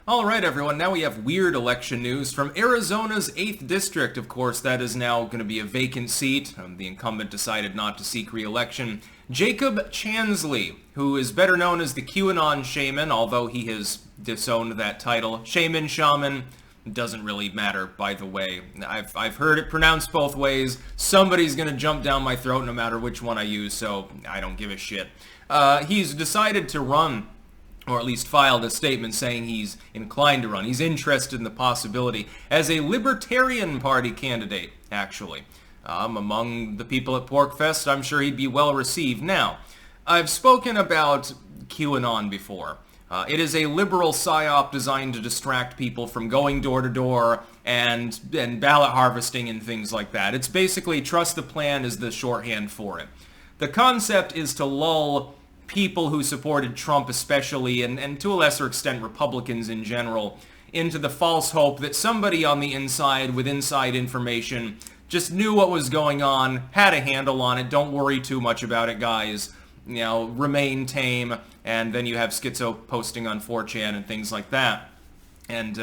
Alright everyone, now we have weird election news from Arizona's 8th District. Of course, that is now going to be a vacant seat. The incumbent decided not to seek re-election. Jacobchansley, who is better known as the QAnon Shaman, although he has disowned that title. Shaman, doesn't really matter, by the way. I've heard it pronounced both ways. Somebody's going to jump down my throat no matter which one I use, so I don't give a shit. He's decided to run, or at least filed a statement saying he's inclined to run. He's interested in the possibility as a Libertarian Party candidate, actually. Among the people at PorkFest, I'm sure he'd be well received. Now, I've spoken about QAnon before. It is a liberal psyop designed to distract people from going door to door and ballot harvesting and things like that. It's basically trust the plan is the shorthand for it. The concept is to lull people who supported Trump especially, and to a lesser extent Republicans in general, into the false hope that somebody on the inside with inside information just knew what was going on, had a handle on it, don't worry too much about it, guys. You know, remain tame, and then you have schizo posting on 4chan and things like that. And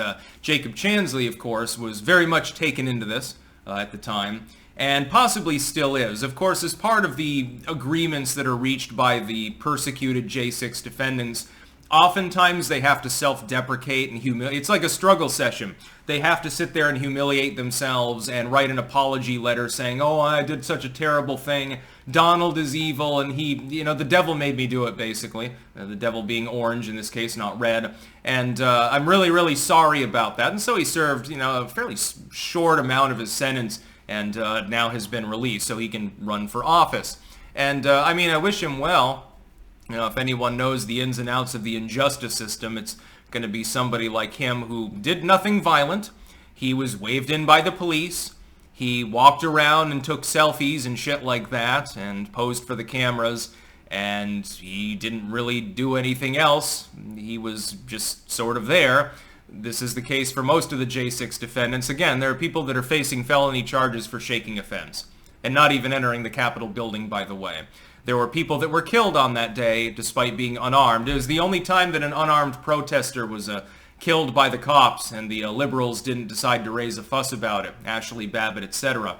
Jacobchansley, of course, was very much taken into this at the time, and possibly still is. Of course, as part of the agreements that are reached by the persecuted J6 defendants, oftentimes they have to self-deprecate and humiliate. It's like a struggle session. They have to sit there and humiliate themselves and write an apology letter saying, oh, I did such a terrible thing. Donald is evil, and the devil made me do it, basically. The devil being orange in this case, not red. And I'm really, really sorry about that. And so he served, a fairly short amount of his sentence, and now has been released so he can run for office. And I wish him well. If anyone knows the ins and outs of the injustice system, it's going to be somebody like him who did nothing violent. He was waved in by the police. He walked around and took selfies and shit like that and posed for the cameras, and he didn't really do anything else. He was just sort of there. This is the case for most of the J6 defendants. Again, there are people that are facing felony charges for shaking a fence and not even entering the Capitol building, by the way. There were people that were killed on that day despite being unarmed. It was the only time that an unarmed protester was killed by the cops, and the liberals didn't decide to raise a fuss about it. Ashley Babbitt, etc.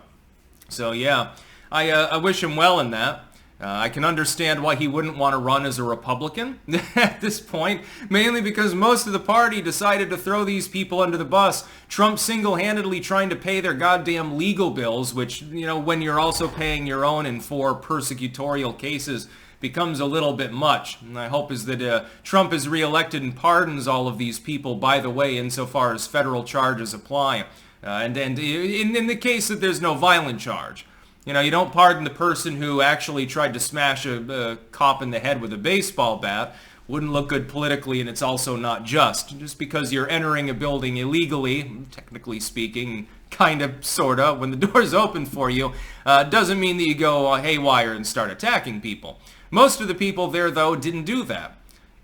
So yeah, I wish him well in that. I can understand why he wouldn't want to run as a Republican at this point, mainly because most of the party decided to throw these people under the bus. Trump single-handedly trying to pay their goddamn legal bills, which, when you're also paying your own in 4 persecutorial cases, becomes a little bit much. And my hope is that Trump is reelected and pardons all of these people, by the way, insofar as federal charges apply. And in the case that there's no violent charge. You don't pardon the person who actually tried to smash a cop in the head with a baseball bat. Wouldn't look good politically, and it's also not just. Just because you're entering a building illegally, technically speaking, kind of, sort of, when the door's open for you, doesn't mean that you go haywire and start attacking people. Most of the people there, though, didn't do that.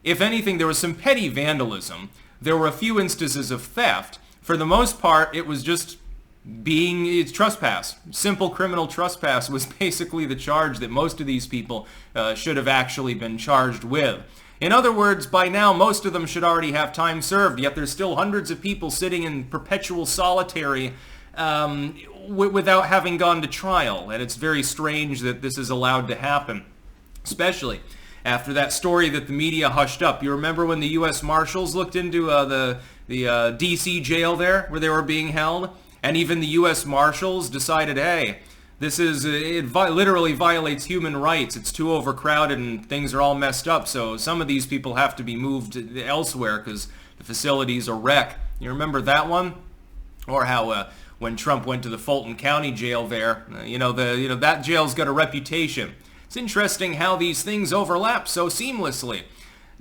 If anything, there was some petty vandalism. There were a few instances of theft. For the most part, it was just it's trespass. Simple criminal trespass was basically the charge that most of these people should have actually been charged with. In other words, by now most of them should already have time served, yet there's still hundreds of people sitting in perpetual solitary without having gone to trial, and it's very strange that this is allowed to happen, especially after that story that the media hushed up. You remember when the U.S. Marshals looked into the D.C. jail there where they were being held? And even the U.S. Marshals decided, hey, literally violates human rights. It's too overcrowded and things are all messed up. So some of these people have to be moved elsewhere because the facility's a wreck. You remember that one? Or how when Trump went to the Fulton County jail there, that jail's got a reputation. It's interesting how these things overlap so seamlessly.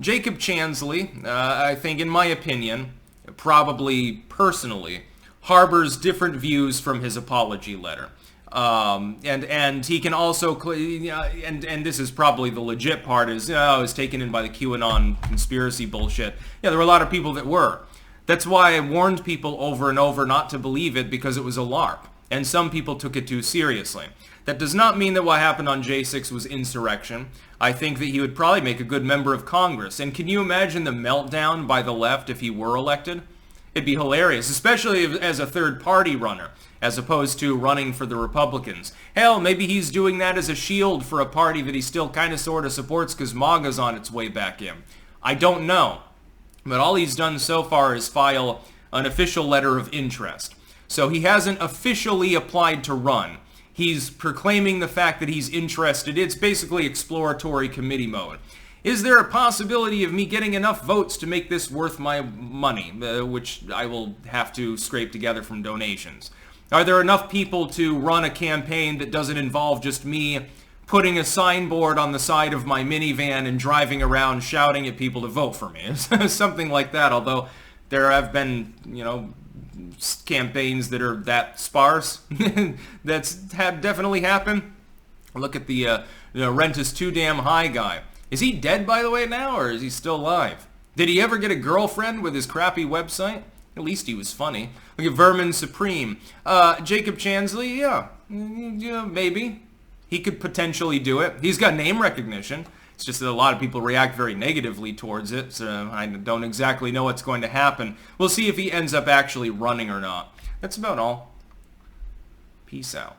Jacobchansley, I think, in my opinion, probably personally, harbors different views from his apology letter. And he can also, and this is probably the legit part, is taken in by the QAnon conspiracy bullshit. Yeah, there were a lot of people that were. That's why I warned people over and over not to believe it, because it was a LARP. And some people took it too seriously. That does not mean that what happened on J6 was insurrection. I think that he would probably make a good member of Congress. And can you imagine the meltdown by the left if he were elected? It'd be hilarious, especially as a third-party runner, as opposed to running for the Republicans. Hell, maybe he's doing that as a shield for a party that he still kind of sort of supports because MAGA's on its way back in. I don't know. But all he's done so far is file an official letter of interest. So he hasn't officially applied to run. He's proclaiming the fact that he's interested. It's basically exploratory committee mode. Is there a possibility of me getting enough votes to make this worth my money, which I will have to scrape together from donations? Are there enough people to run a campaign that doesn't involve just me putting a signboard on the side of my minivan and driving around shouting at people to vote for me? Something like that, although there have been, campaigns that are that sparse. That's definitely happened. Look at the rent is too damn high guy. Is he dead, by the way, now, or is he still alive? Did he ever get a girlfriend with his crappy website? At least he was funny. Look at Vermin Supreme. Jacobchansley, yeah, maybe. He could potentially do it. He's got name recognition. It's just that a lot of people react very negatively towards it, so I don't exactly know what's going to happen. We'll see if he ends up actually running or not. That's about all. Peace out.